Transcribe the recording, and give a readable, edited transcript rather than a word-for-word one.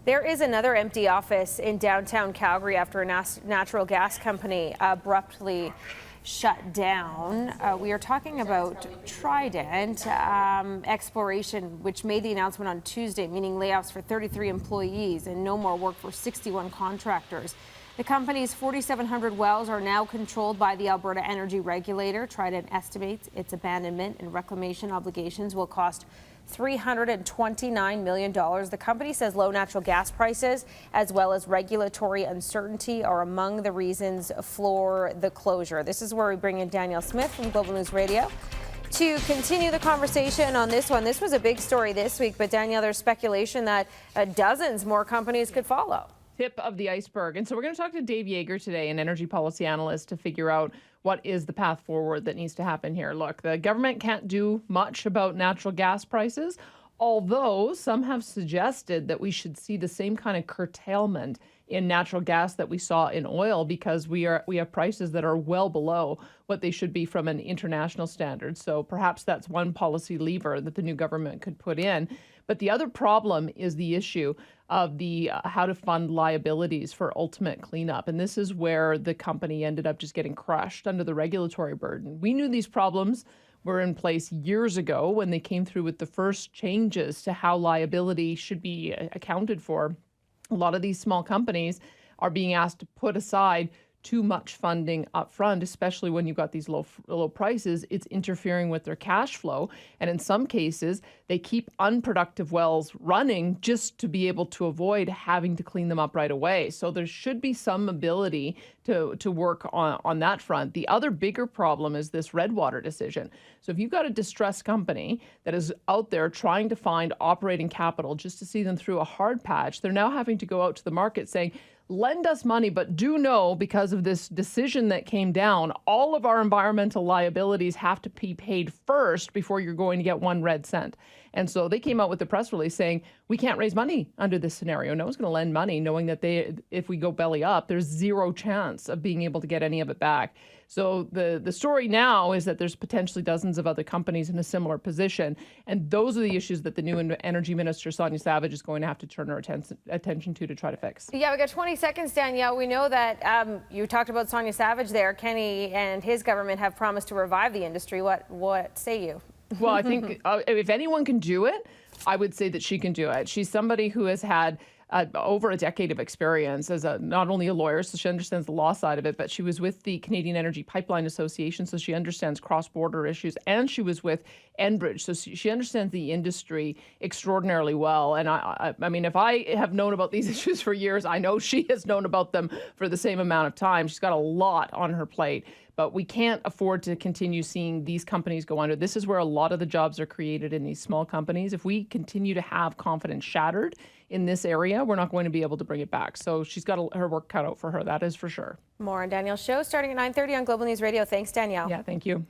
There is another empty office in downtown Calgary after a natural gas company abruptly shut down. We are talking about Trident Exploration, which made the announcement on Tuesday, meaning layoffs for 33 employees and no more work for 61 contractors. The company's 4,700 wells are now controlled by the Alberta energy regulator. Trident estimates its abandonment and reclamation obligations will cost $329 million. The company says low natural gas prices as well as regulatory uncertainty are among the reasons for the closure. This is where we bring in Danielle Smith from Global News Radio to continue the conversation on this one. This was a big story this week, but Danielle, there's speculation that dozens more companies could follow. Tip of the iceberg. And so we're going to talk to Dave Yeager today, an energy policy analyst, to figure out what is the path forward that needs to happen here. Look, the government can't do much about natural gas prices, although some have suggested that we should see the same kind of curtailment in natural gas that we saw in oil, because we have prices that are well below what they should be from an international standard. So perhaps that's one policy lever that the new government could put in. But the other problem is the issue of the how to fund liabilities for ultimate cleanup. And this is where the company ended up just getting crushed under the regulatory burden. We knew these problems were in place years ago when they came through with the first changes to how liability should be accounted for. A lot of these small companies are being asked to put aside too much funding up front, especially when you've got these low prices. It's interfering with their cash flow. And in some cases, they keep unproductive wells running just to be able to avoid having to clean them up right away. So there should be some ability to work on that front. The other bigger problem is this Redwater decision. So if you've got a distressed company that is out there trying to find operating capital just to see them through a hard patch, they're now having to go out to the market saying, lend us money, but do know, because of this decision that came down, all of our environmental liabilities have to be paid first before you're going to get one red cent. And so they came out with a press release saying, we can't raise money under this scenario. No one's going to lend money, knowing that if we go belly up, there's zero chance of being able to get any of it back. So the story now is that there's potentially dozens of other companies in a similar position. And those are the issues that the new energy minister, Sonia Savage, is going to have to turn her attention to try to fix. Yeah, we got 20 seconds, Danielle. We know that you talked about Sonia Savage there. Kenny and his government have promised to revive the industry. What say you? Well, I think if anyone can do it, I would say that she can do it. She's somebody who has had over a decade of experience as not only a lawyer, so she understands the law side of it, but she was with the Canadian Energy Pipeline Association, so she understands cross-border issues, and she was with Enbridge, so she understands the industry extraordinarily well. And I mean, if I have known about these issues for years, I know she has known about them for the same amount of time. She's got a lot on her plate. But we can't afford to continue seeing these companies go under. This is where a lot of the jobs are created, in these small companies. If we continue to have confidence shattered in this area, we're not going to be able to bring it back. So she's got her work cut out for her, that is for sure. More on Danielle's show starting at 9:30 on Global News Radio. Thanks, Danielle. Yeah, thank you.